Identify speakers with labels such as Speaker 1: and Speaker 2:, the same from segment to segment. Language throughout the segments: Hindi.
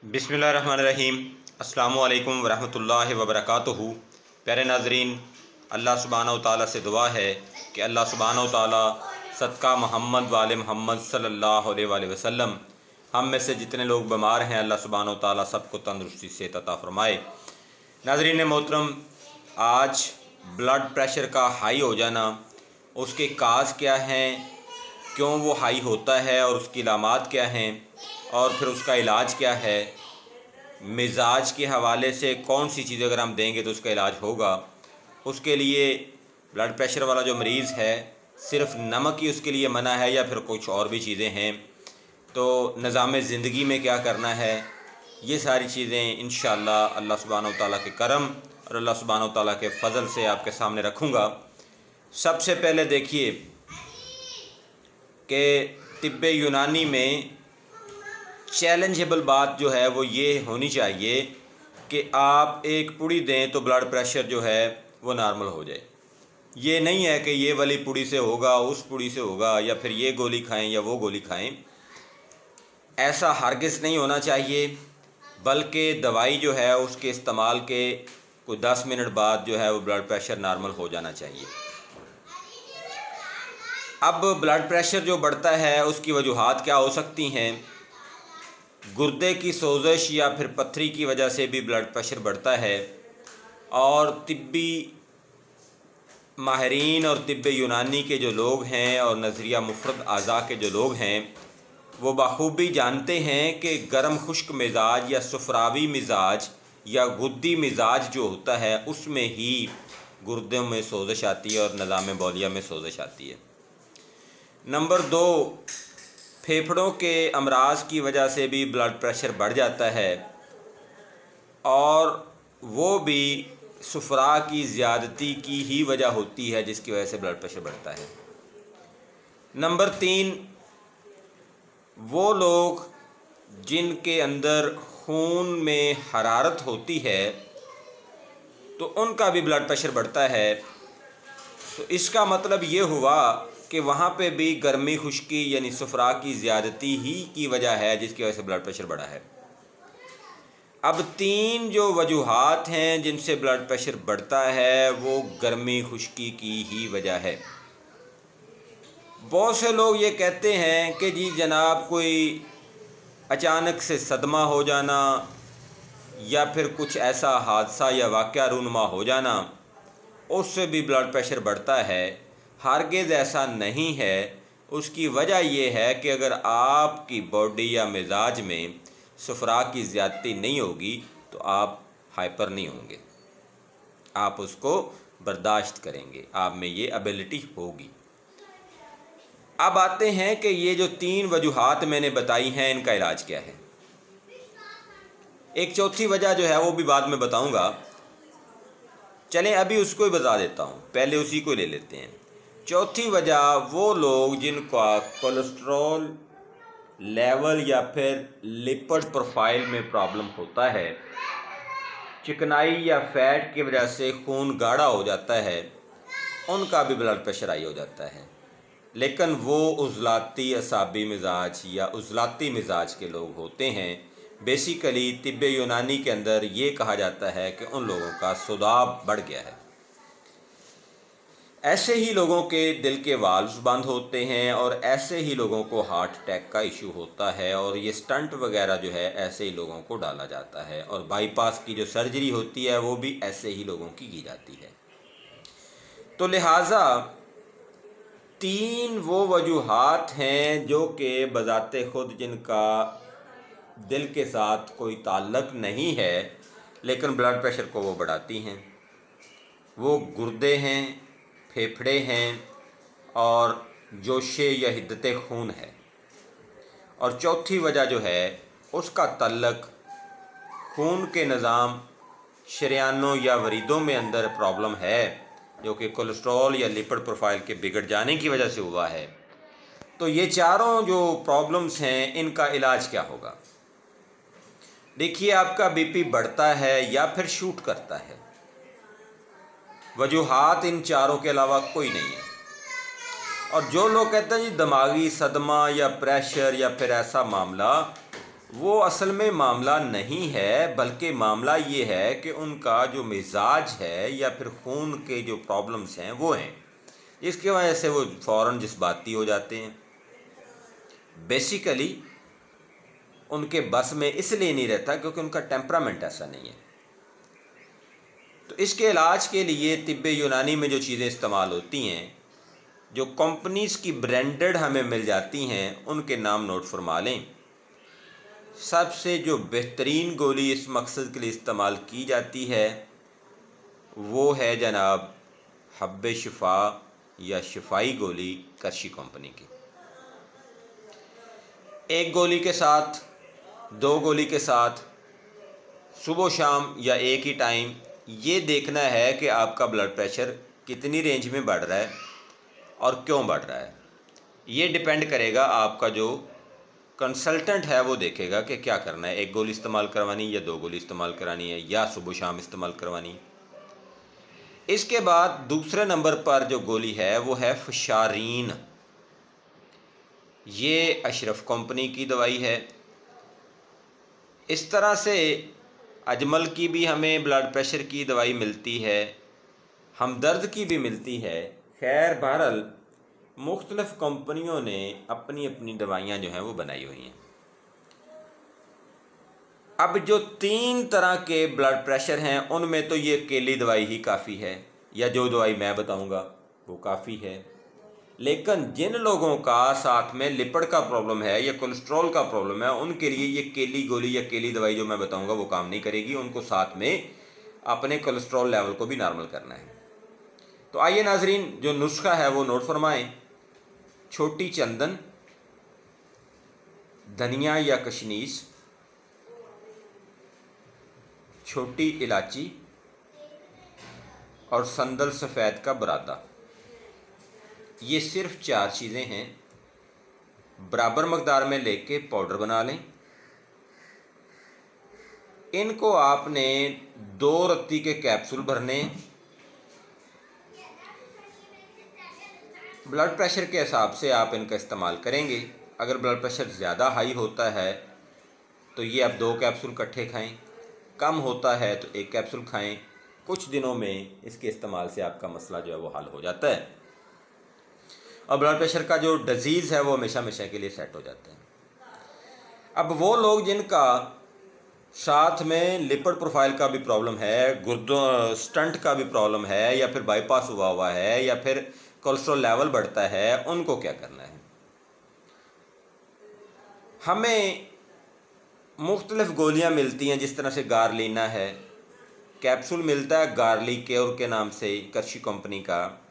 Speaker 1: बिस्मिल्लाहिर्रहमानिर्रहीम। अस्सलामु अलैकुम वरहमतुल्लाहि वबरकातुहू। प्यारे नाज़रीन, अल्लाह सुब्हानहू तआला से दुआ है कि अल्लाह सुब्हानहू तआला सदका मोहम्मद वाले मोहम्मद सल्लल्लाहु अलैहि वसल्लम हम में से जितने लोग बीमार हैं अल्लाह सुब्हानहू तआला सबको तंदुरुस्ती से अता फ़रमाए। नाज़रीन मोहतरम, आज ब्लड प्रेशर का हाई हो जाना, उसके काज़ क्या हैं, क्यों वो हाई होता है और उसकी अलामात क्या हैं और फिर उसका इलाज क्या है, मिजाज के हवाले से कौन सी चीज़ अगर हम देंगे तो उसका इलाज होगा। उसके लिए ब्लड प्रेशर वाला जो मरीज़ है सिर्फ़ नमक ही उसके लिए मना है या फिर कुछ और भी चीज़ें हैं, तो निज़ाम ज़िंदगी में क्या करना है, ये सारी चीज़ें इंशाअल्लाह अल्लाह सुब्हानहू तआला के करम और अल्लाह सुब्हानहू तआला के फ़ज़ल से आपके सामने रखूँगा। सबसे पहले देखिए कि तिब्ब यूनानी में चैलेंजेबल बात जो है वो ये होनी चाहिए कि आप एक पुड़ी दें तो ब्लड प्रेशर जो है वो नॉर्मल हो जाए। ये नहीं है कि ये वाली पुड़ी से होगा, उस पुड़ी से होगा, या फिर ये गोली खाएं या वो गोली खाएं। ऐसा हरगिज़ नहीं होना चाहिए, बल्कि दवाई जो है उसके इस्तेमाल के कोई 10 मिनट बाद जो है वो ब्लड प्रेशर नॉर्मल हो जाना चाहिए। अब ब्लड प्रेशर जो बढ़ता है उसकी वजूहात क्या हो सकती हैं। गुर्दे की सोजश या फिर पथरी की वजह से भी ब्लड प्रेशर बढ़ता है, और तिब्बी माहिरीन और तिब्ब यूनानी के जो लोग हैं और नज़रिया मुफ़रद आज़ा के जो लोग हैं वो बखूबी जानते हैं कि गर्म खुश्क मिजाज या सफ़रावी मिजाज या गुद्दी मिजाज जो होता है उसमें ही गुर्दों में सोजश आती है और निज़ाम बौलिया में सोजश आती है। नंबर 2, फेफड़ों के अमराज की वजह से भी ब्लड प्रेशर बढ़ जाता है, और वो भी सुफरा की ज़्यादती की ही वजह होती है जिसकी वजह से ब्लड प्रेशर बढ़ता है। नंबर 3, वो लोग जिनके अंदर खून में हरारत होती है तो उनका भी ब्लड प्रेशर बढ़ता है। तो इसका मतलब ये हुआ कि वहाँ पे भी गर्मी खुश्की यानी सुफरा की ज़्यादती ही की वजह है जिसकी वजह से ब्लड प्रेशर बढ़ा है। अब 3 जो वजूहात हैं जिनसे ब्लड प्रेशर बढ़ता है वो गर्मी खुश्की की ही वजह है। बहुत से लोग ये कहते हैं कि जी जनाब कोई अचानक से सदमा हो जाना या फिर कुछ ऐसा हादसा या वाक़या रूनुमा हो जाना उससे भी ब्लड प्रेशर बढ़ता है। हरगिज़ ऐसा नहीं है। उसकी वजह यह है कि अगर आपकी बॉडी या मिजाज में सुफरा की ज़्यादती नहीं होगी तो आप हाइपर नहीं होंगे, आप उसको बर्दाश्त करेंगे, आप में ये एबिलिटी होगी। अब आते हैं कि ये जो 3 वजूहात मैंने बताई हैं इनका इलाज क्या है। एक चौथी वजह जो है वो भी बाद में बताऊंगा, चलें अभी उसको ही बता देता हूँ, पहले उसी को ले लेते हैं। चौथी वजह, वो लोग जिनका कोलेस्ट्रॉल लेवल या फिर लिपिड प्रोफाइल में प्रॉब्लम होता है, चिकनाई या फैट की वजह से खून गाढ़ा हो जाता है, उनका भी ब्लड प्रेशर हाई हो जाता है। लेकिन वो उज़लाती असाबी मिजाज या उज़लाती मिजाज के लोग होते हैं। बेसिकली तिब्ब यूनानी के अंदर ये कहा जाता है कि उन लोगों का सुदाब बढ़ गया है। ऐसे ही लोगों के दिल के वाल्व्स बंद होते हैं और ऐसे ही लोगों को हार्ट अटैक का इशू होता है, और ये स्टंट वगैरह जो है ऐसे ही लोगों को डाला जाता है, और बाईपास की जो सर्जरी होती है वो भी ऐसे ही लोगों की जाती है। तो लिहाजा 3 वो वजूहात हैं जो कि बज़ाते ख़ुद जिनका दिल के साथ कोई ताल्लुक़ नहीं है लेकिन ब्लड प्रेशर को वो बढ़ाती हैं। वो गुर्दे हैं, फेफड़े हैं और जोशे या हिद्दत खून है। और चौथी वजह जो है उसका ताल्लुक़ खून के निज़ाम शरियानों या वरीदों में अंदर प्रॉब्लम है जो कि कोलेस्ट्रॉल या लिपिड प्रोफाइल के बिगड़ जाने की वजह से हुआ है। तो ये चारों जो प्रॉब्लम्स हैं इनका इलाज क्या होगा। देखिए, आपका बीपी बढ़ता है या फिर शूट करता है, वजूहात इन चारों के अलावा कोई नहीं है। और जो लोग कहते हैं जी दिमागी सदमा या प्रेशर या फिर ऐसा मामला, वो असल में मामला नहीं है, बल्कि मामला ये है कि उनका जो मिजाज है या फिर खून के जो प्रॉब्लम्स हैं वो हैं, इसकी वजह से वो फ़ौरन जज्बाती हो जाते हैं। बेसिकली उनके बस में इसलिए नहीं रहता क्योंकि उनका टेम्परामेंट ऐसा नहीं है। तो इसके इलाज के लिए तिब्ब यूनानी में जो चीज़ें इस्तेमाल होती हैं, जो कंपनीज़ की ब्रांडेड हमें मिल जाती हैं, उनके नाम नोट फरमा लें। सबसे जो बेहतरीन गोली इस मकसद के लिए इस्तेमाल की जाती है वो है जनाब हब्बे शिफा या शिफाई गोली करशी कंपनी की। एक गोली के साथ, दो गोली के साथ, सुबह शाम या एक ही टाइम ये देखना है कि आपका ब्लड प्रेशर कितनी रेंज में बढ़ रहा है और क्यों बढ़ रहा है। ये डिपेंड करेगा, आपका जो कंसल्टेंट है वो देखेगा कि क्या करना है, एक गोली इस्तेमाल करवानी या दो गोली इस्तेमाल करानी है या सुबह शाम इस्तेमाल करवानी है। इसके बाद दूसरे नंबर पर जो गोली है वो है फशारीन। ये अशरफ कंपनी की दवाई है। इस तरह से अजमल की भी हमें ब्लड प्रेशर की दवाई मिलती है, हमदर्द की भी मिलती है। खैर बहरहाल मुख्तलिफ़ कंपनियों ने अपनी अपनी दवाइयाँ जो हैं वो बनाई हुई हैं। अब जो 3 तरह के ब्लड प्रेशर हैं उनमें तो ये अकेली दवाई ही काफ़ी है, या जो दवाई मैं बताऊंगा वो काफ़ी है। लेकिन जिन लोगों का साथ में लिपिड का प्रॉब्लम है या कोलेस्ट्रॉल का प्रॉब्लम है, उनके लिए ये केली गोली या केली दवाई जो मैं बताऊंगा वो काम नहीं करेगी। उनको साथ में अपने कोलेस्ट्रॉल लेवल को भी नॉर्मल करना है। तो आइए नाजरीन, जो नुस्खा है वो नोट फरमाएं। छोटी चंदन, धनिया या कशनीस, छोटी इलायची और संदल सफ़ेद का बरादा, ये सिर्फ 4 चीज़ें हैं। बराबर मकदार में लेके पाउडर बना लें। इनको आपने 2 रत्ती के कैप्सूल भरने। ब्लड प्रेशर के हिसाब से आप इनका इस्तेमाल करेंगे। अगर ब्लड प्रेशर ज़्यादा हाई होता है तो ये आप 2 कैप्सूल इकट्ठे खाएं, कम होता है तो 1 कैप्सूल खाएं। कुछ दिनों में इसके इस्तेमाल से आपका मसला जो है वो हल हो जाता है और ब्लड प्रेशर का जो डिजीज़ है वो हमेशा हमेशा के लिए सेट हो जाता है। अब वो लोग जिनका साथ में लिपिड प्रोफाइल का भी प्रॉब्लम है, गुर्दों स्टंट का भी प्रॉब्लम है, या फिर बाईपास हुआ है, या फिर कोलेस्ट्रॉल लेवल बढ़ता है, उनको क्या करना है? हमें मुख्तलिफ़ गोलियां मिलती हैं, जिस तरह से गार्लिना है, कैप्सूल मिलता है गार्लिक केयर के नाम से करशी कंपनी का,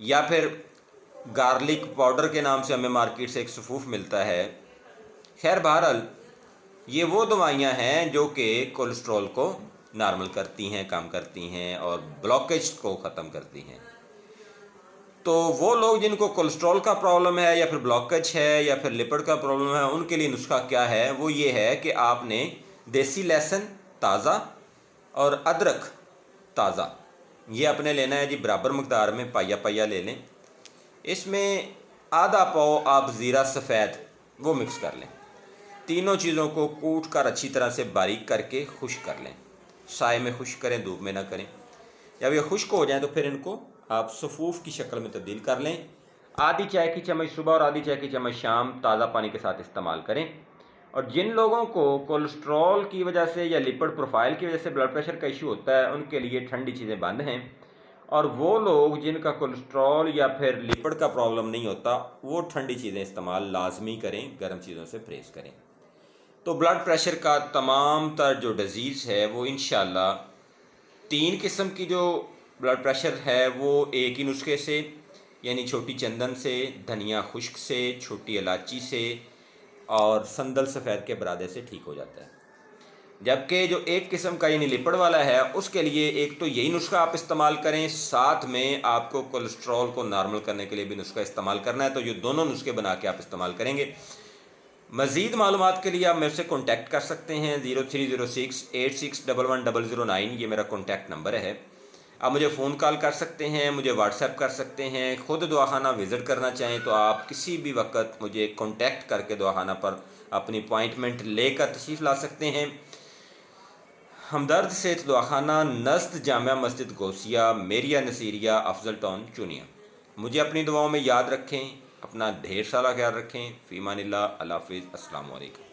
Speaker 1: या फिर गार्लिक पाउडर के नाम से हमें मार्केट से एक सफूफ मिलता है। खैर बहरहाल ये वो दवाइयाँ हैं जो कि कोलेस्ट्रॉल को नॉर्मल करती हैं, काम करती हैं और ब्लॉकेज को ख़त्म करती हैं। तो वो लोग जिनको कोलेस्ट्रॉल का प्रॉब्लम है या फिर ब्लॉकेज है या फिर लिपिड का प्रॉब्लम है, उनके लिए नुस्खा क्या है? वो ये है कि आपने देसी लहसुन ताज़ा और अदरक ताज़ा ये अपने लेना है जी, बराबर मकदार में पाया पाया ले लें। इसमें आधा पाव आप ज़ीरा सफ़ेद वो मिक्स कर लें। तीनों चीज़ों को कूट कर अच्छी तरह से बारीक करके खुश्क कर लें। साए में खुश्क करें, धूप में ना करें। जब ये खुश्क हो जाए तो फिर इनको आप सफूफ की शक्ल में तब्दील कर लें। आधी चाय की चम्मच सुबह और आधी चाय की चम्मच शाम ताज़ा पानी के साथ इस्तेमाल करें। और जिन लोगों को कोलेस्ट्रॉल की वजह से या लिपिड प्रोफाइल की वजह से ब्लड प्रेशर का इशू होता है, उनके लिए ठंडी चीज़ें बंद हैं। और वो लोग जिनका कोलेस्ट्रॉल या फिर लिपिड का प्रॉब्लम नहीं होता, वो ठंडी चीज़ें इस्तेमाल लाजमी करें, गर्म चीज़ों से परहेज़ करें। तो ब्लड प्रेशर का तमाम तर जो डिज़ीज़ है वो इंशाल्लाह 3 किस्म की जो ब्लड प्रेशर है वो एक ही नुस्खे से, यानी छोटी चंदन से, धनिया खुश्क से, छोटी इलायची से और संदल सफ़ेद के बरादे से ठीक हो जाता है। जबकि जो एक किस्म का यानी लिपिड वाला है, उसके लिए एक तो यही नुस्खा आप इस्तेमाल करें, साथ में आपको कोलेस्ट्रॉल को नॉर्मल करने के लिए भी नुस्खा इस्तेमाल करना है। तो ये दोनों नुस्खे बना के आप इस्तेमाल करेंगे। मज़ीद मालूमात के लिए आप मेरे से कॉन्टैक्ट कर सकते हैं। 030686110009 ये मेरा कॉन्टैक्ट नंबर है। आप मुझे फ़ोन कॉल कर सकते हैं, मुझे व्हाट्सएप कर सकते हैं। ख़ुद दवाखाना विज़िट करना चाहें तो आप किसी भी वक्त मुझे कॉन्टैक्ट करके दवाखाना पर अपनी अपॉइंटमेंट लेकर तशरीफ़ ला सकते हैं। हमदर्द सेहत दवाखाना, नज़द जामिया मस्जिद गौसिया, मेरिया नसीरिया, अफजल टाउन, चुनिया। मुझे अपनी दुआओं में याद रखें। अपना ढेर सारा ख्याल रखें। फ़ी अमानिल्लाह। अल्लाह हाफ़िज़। अस्सलामु अलैकुम।